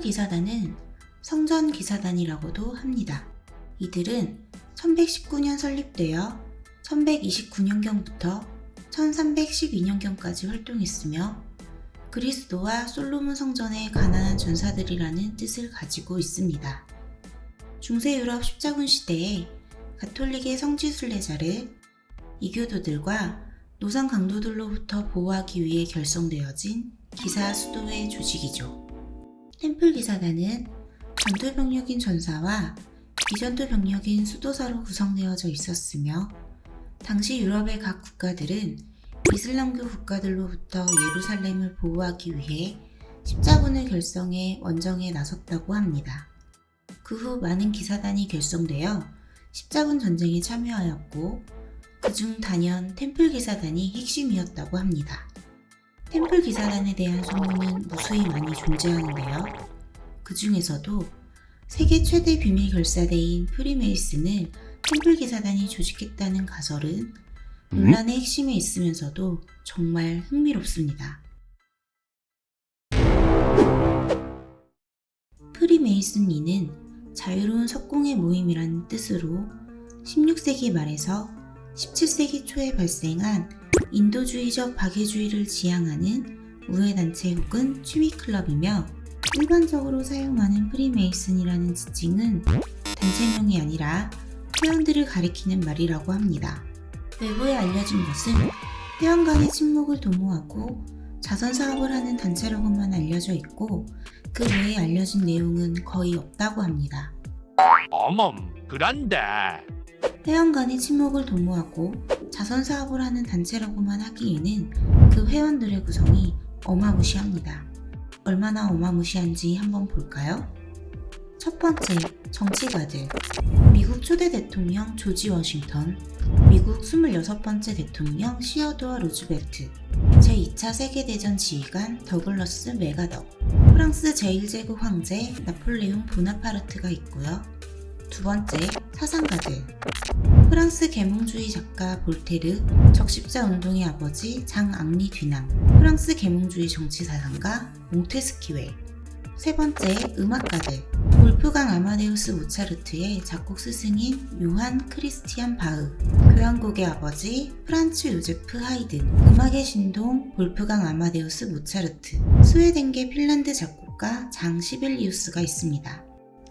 기사단은 성전 기사단이라고도 합니다. 이들은 1119년 설립되어 1129년경부터 1312년경까지 활동했으며 그리스도와 솔로몬 성전의 가난한 전사들이라는 뜻을 가지고 있습니다. 중세 유럽 십자군 시대에 가톨릭의 성지 순례자를 이교도들과 노상 강도들로부터 보호하기 위해 결성되어진 기사 수도회 조직이죠. 템플 기사단은 전투 병력인 전사와 비전투 병력인 수도사로 구성되어져 있었으며 당시 유럽의 각 국가들은 이슬람교 국가들로부터 예루살렘을 보호하기 위해 십자군을 결성해 원정에 나섰다고 합니다. 그 후 많은 기사단이 결성되어 십자군 전쟁에 참여하였고 그중 단연 템플 기사단이 핵심이었다고 합니다. 템플 기사단에 대한 소문은 무수히 많이 존재하는데요. 그 중에서도 세계 최대 비밀 결사대인 프리메이슨을 템플 기사단이 조직했다는 가설은 논란의 핵심에 있으면서도 정말 흥미롭습니다. 프리메이슨리는 자유로운 석공의 모임이라는 뜻으로 16세기 말에서 17세기 초에 발생한 인도주의적 박애주의를 지향하는 우회단체 혹은 취미클럽이며 일반적으로 사용하는 프리메이슨이라는 지칭은 단체명이 아니라 회원들을 가리키는 말이라고 합니다. 외부에 알려진 것은 회원 간의 친목을 도모하고 자선사업을 하는 단체라고만 알려져 있고 그 외에 알려진 내용은 거의 없다고 합니다. 그런데 회원 간의 친목을 도모하고 자선사업을 하는 단체라고만 하기에는 그 회원들의 구성이 어마무시합니다. 얼마나 어마무시한지 한번 볼까요? 첫 번째, 정치가들. 미국 초대 대통령 조지 워싱턴, 미국 26번째 대통령 시어도어 루즈벨트, 제2차 세계대전 지휘관 더글러스 메가더, 프랑스 제1제국 황제 나폴레옹 보나파르트가 있고요. 두 번째, 사상가들. 프랑스 계몽주의 작가 볼테르, 적십자 운동의 아버지 장 앙리 듀남, 프랑스 계몽주의 정치사상가 몽테스키웨. 세 번째, 음악가들. wolfgang 아마데우스 모차르트의 작곡 스승인 요한 크리스티안 바흐, 교향곡의 아버지 프란츠 요제프 하이든, 음악의 신동 wolfgang 아마데우스 모차르트, 스웨덴계 핀란드 작곡가 장 시벨리우스가 있습니다.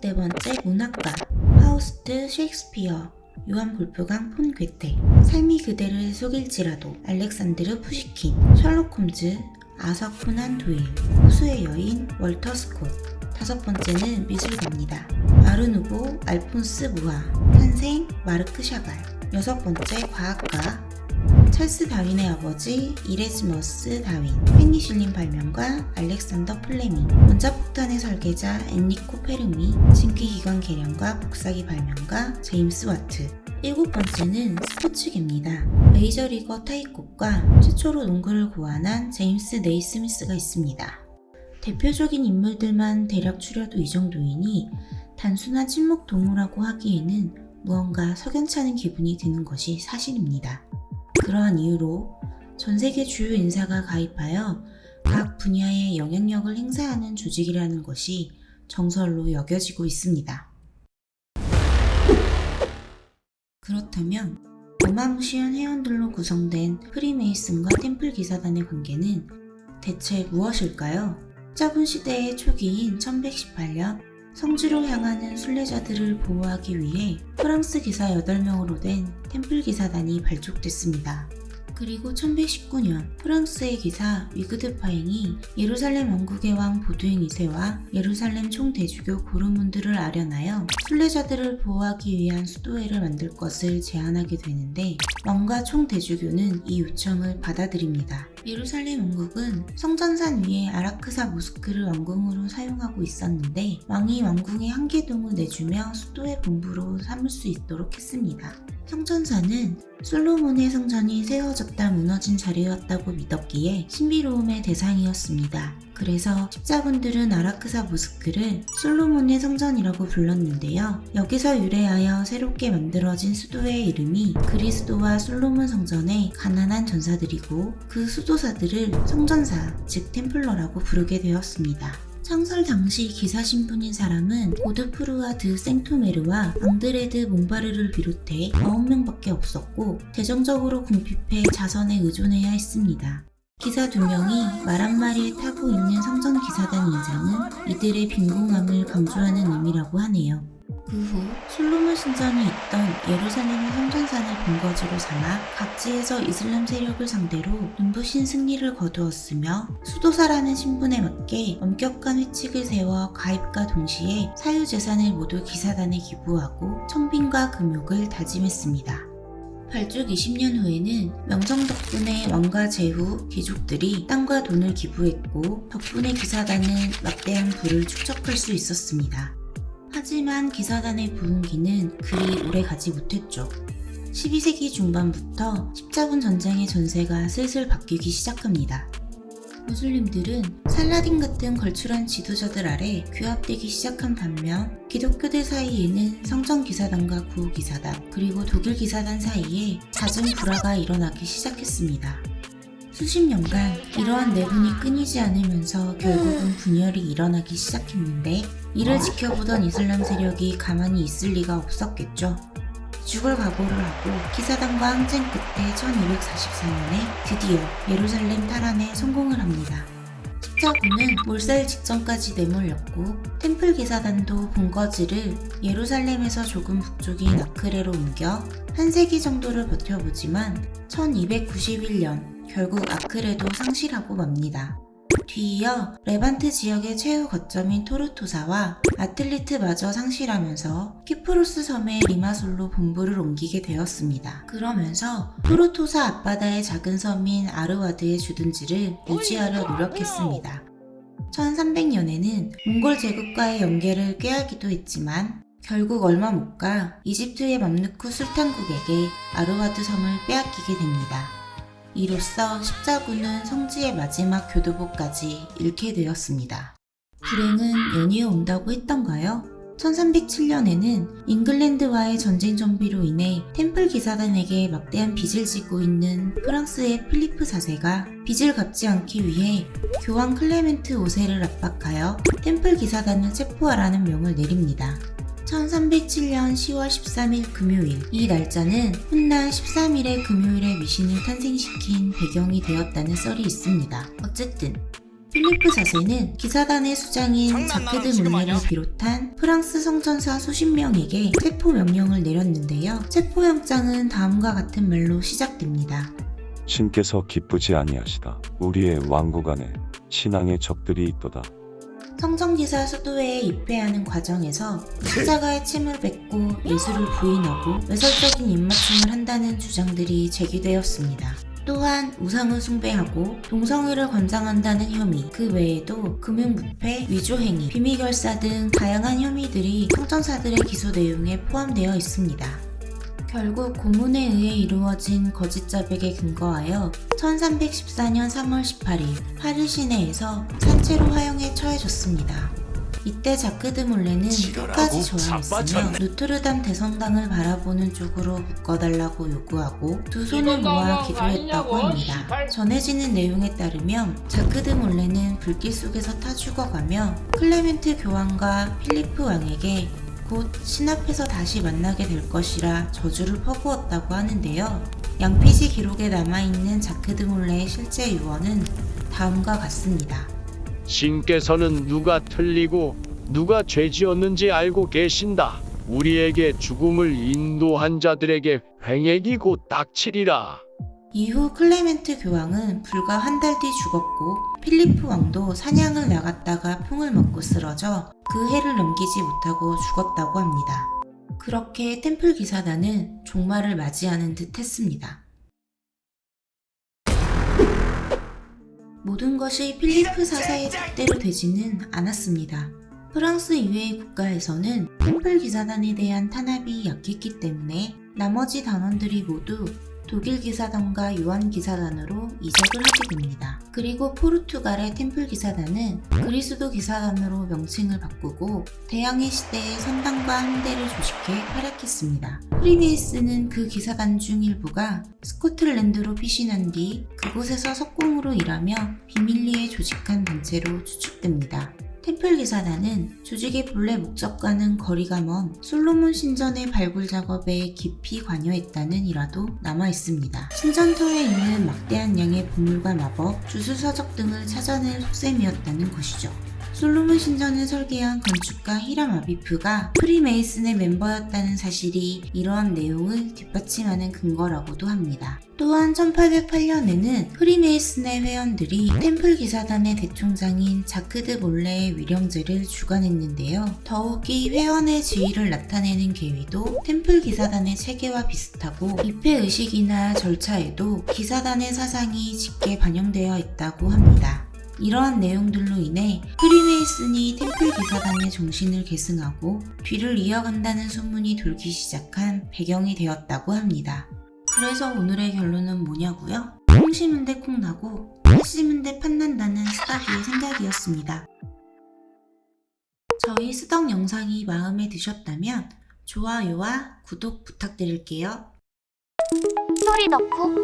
네 번째, 문학가. 파우스트 셰익스피어, 요한 볼프강 폰 괴테, 삶이 그대를 속일지라도 알렉산드르 푸시킨, 셜록 홈즈, 아서 코난 도일, 호수의 여인 월터 스콧. 다섯 번째는 미술가입니다. 아르누보 알폰스 무하, 탄생 마르크 샤갈. 여섯 번째, 과학가. 찰스 다윈의 아버지 이레즈머스 다윈, 페니실린 발명가 알렉산더 플레밍, 원자폭탄의 설계자 엔리코 페르미, 진기기관 개량과 복사기 발명가 제임스 와트. 일곱 번째는 스포츠계입니다. 메이저리거 타이콕과 최초로 농구를 고안한 제임스 네이스미스가 있습니다. 대표적인 인물들만 대략 추려도 이 정도이니 단순한 친목 도모라고 하기에는 무언가 석연찮은 기분이 드는 것이 사실입니다. 그러한 이유로 전 세계 주요 인사가 가입하여 각 분야의 영향력을 행사하는 조직이라는 것이 정설로 여겨지고 있습니다. 그렇다면 어마무시한 회원들로 구성된 프리메이슨과 템플 기사단의 관계는 대체 무엇일까요? 십자군 시대의 초기인 1118년 성지로 향하는 순례자들을 보호하기 위해 프랑스 기사 8명으로 된 템플 기사단이 발족됐습니다. 그리고 1119년 프랑스의 기사 위그드 파잉이 예루살렘 왕국의 왕 보두잉 2세와 예루살렘 총대주교 고르문드를 아련하여 순례자들을 보호하기 위한 수도회를 만들 것을 제안하게 되는데 왕과 총대주교는 이 요청을 받아들입니다. 예루살렘 왕국은 성전산 위에 아라크사 모스크를 왕궁으로 사용하고 있었는데 왕이 왕궁에 한 개동을 내주며 수도의 본부로 삼을 수 있도록 했습니다. 성전산은 솔로몬의 성전이 세워졌다 무너진 자리였다고 믿었기에 신비로움의 대상이었습니다. 그래서 십자군들은 아라크사 모스크를 솔로몬의 성전이라고 불렀는데요. 여기서 유래하여 새롭게 만들어진 수도의 이름이 그리스도와 솔로몬 성전의 가난한 전사들이고 그 수도사들을 성전사, 즉 템플러라고 부르게 되었습니다. 창설 당시 기사 신분인 사람은 고드프루아 드 생토메르와 앙드레드 몽바르를 비롯해 9명밖에 없었고 재정적으로 궁핍해 자선에 의존해야 했습니다. 기사 2명이 말 한 마리에 타고 있는 성전 기사단 인장은 이들의 빈궁함을 강조하는 의미라고 하네요. 그 후 솔로몬 신전이 있던 예루살렘의 성전산을 본거지로 삼아 각지에서 이슬람 세력을 상대로 눈부신 승리를 거두었으며 수도사라는 신분에 맞게 엄격한 회칙을 세워 가입과 동시에 사유재산을 모두 기사단에 기부하고 청빈과 금욕을 다짐했습니다. 발족 20년 후에는 명성 덕분에 왕과 제후, 귀족들이 땅과 돈을 기부했고 덕분에 기사단은 막대한 부를 축적할 수 있었습니다. 하지만 기사단의 부흥기는 그리 오래 가지 못했죠. 12세기 중반부터 십자군 전쟁의 전세가 슬슬 바뀌기 시작합니다. 무슬림들은 살라딘 같은 걸출한 지도자들 아래 규합되기 시작한 반면 기독교들 사이에는 성전 기사단과 구호 기사단 그리고 독일 기사단 사이에 잦은 불화가 일어나기 시작했습니다. 수십 년간 이러한 내분이 끊이지 않으면서 결국은 분열이 일어나기 시작했는데 이를 지켜보던 이슬람 세력이 가만히 있을 리가 없었겠죠. 죽을 각오를 하고 기사단과 항쟁 끝에 1244년에 드디어 예루살렘 탈환에 성공을 합니다. 십자군은 몰살 직전까지 내몰렸고 템플 기사단도 본거지를 예루살렘에서 조금 북쪽인 아크레로 옮겨 한 세기 정도를 버텨보지만 1291년 결국 아크레도 상실하고 맙니다. 뒤이어 레반트 지역의 최후 거점인 토르토사와 아틀리트마저 상실하면서 키프로스 섬의 리마솔로 본부를 옮기게 되었습니다. 그러면서 토르토사 앞바다의 작은 섬인 아르와드의 주둔지를 유지하려 노력했습니다. 1300년에는 몽골 제국과의 연계를 꾀하기도 했지만 결국 얼마 못 가 이집트의 맘루크 술탄국에게 아르와드 섬을 빼앗기게 됩니다. 이로써 십자군은 성지의 마지막 교두보까지 잃게 되었습니다. 불행은 연이어 온다고 했던가요? 1307년에는 잉글랜드와의 전쟁 정비로 인해 템플 기사단에게 막대한 빚을 지고 있는 프랑스의 필리프 4세가 빚을 갚지 않기 위해 교황 클레멘트 5세를 압박하여 템플 기사단을 체포하라는 명을 내립니다. 1307년 10월 13일 금요일, 이 날짜는 훗날 13일의 금요일의 미신을 탄생시킨 배경이 되었다는 썰이 있습니다. 어쨌든 필리프 4세는 기사단의 수장인 자크드 몰레를 비롯한 프랑스 성전사 수십 명에게 체포 명령을 내렸는데요. 체포영장은 다음과 같은 말로 시작됩니다. 신께서 기쁘지 아니하시다. 우리의 왕국 안에 신앙의 적들이 있도다. 성전기사 수도회에 입회하는 과정에서 십자가의 침을 뱉고 예수를 부인하고 외설적인 입맞춤을 한다는 주장들이 제기되었습니다. 또한 우상을 숭배하고 동성애를 권장한다는 혐의, 그 외에도 금융부패, 위조행위, 비밀결사 등 다양한 혐의들이 성전사들의 기소 내용에 포함되어 있습니다. 결국 고문에 의해 이루어진 거짓 자백에 근거하여 1314년 3월 18일 파리 시내에서 산채로 화형에 처해졌습니다. 이때 자크드 몰레는 끝까지 저항했으며 노트르담 대성당을 바라보는 쪽으로 묶어달라고 요구하고 두 손을 모아 기도했다고 합니다. 전해지는 내용에 따르면 자크드 몰레는 불길 속에서 타 죽어가며 클레멘트 교황과 필리프 왕에게 곧 신 앞에서 다시 만나게 될 것이라 저주를 퍼부었다고 하는데요. 양피지 기록에 남아있는 자크드 몰레의 실제 유언은 다음과 같습니다. 신께서는 누가 틀리고 누가 죄지었는지 알고 계신다. 우리에게 죽음을 인도한 자들에게 횡액이 곧 닥치리라. 이후 클레멘트 교황은 불과 한 달 뒤 죽었고 필리프 왕도 사냥을 나갔다가 풍을 먹고 쓰러져 그 해를 넘기지 못하고 죽었다고 합니다. 그렇게 템플 기사단은 종말을 맞이하는 듯 했습니다. 모든 것이 필리프 4세의 뜻대로 되지는 않았습니다. 프랑스 이외의 국가에서는 템플 기사단에 대한 탄압이 약했기 때문에 나머지 단원들이 모두 독일 기사단과 요한 기사단으로 이적을 하게 됩니다. 그리고 포르투갈의 템플 기사단은 그리스도 기사단으로 명칭을 바꾸고 대항해 시대에 선당과 함대를 조직해 활약했습니다. 프리베이스는 그 기사단 중 일부가 스코틀랜드로 피신한 뒤 그곳에서 석공으로 일하며 비밀리에 조직한 단체로 추측됩니다. 템플 기사단은 조직의 본래 목적과는 거리가 먼 솔로몬 신전의 발굴 작업에 깊이 관여했다는 일화도 남아 있습니다. 신전터에 있는 막대한 양의 보물과 마법, 주수서적 등을 찾아낼 속셈이었다는 것이죠. 솔로몬 신전을 설계한 건축가 히람 아비프가 프리메이슨의 멤버였다는 사실이 이러한 내용을 뒷받침하는 근거라고도 합니다. 또한 1808년에는 프리메이슨의 회원들이 템플 기사단의 대총장인 자크드 몰레의 위령제를 주관했는데요. 더욱이 회원의 지위를 나타내는 계위도 템플 기사단의 체계와 비슷하고 입회의식이나 절차에도 기사단의 사상이 짙게 반영되어 있다고 합니다. 이러한 내용들로 인해 프리메이슨이 템플 기사단의 정신을 계승하고 뒤를 이어간다는 소문이 돌기 시작한 배경이 되었다고 합니다. 그래서 오늘의 결론은 뭐냐고요? 콩 심은 데 콩 나고 팥 심은 데 팥 난다는 스타디의 생각이었습니다. 저희 스덕 영상이 마음에 드셨다면 좋아요와 구독 부탁드릴게요. 소리 덕후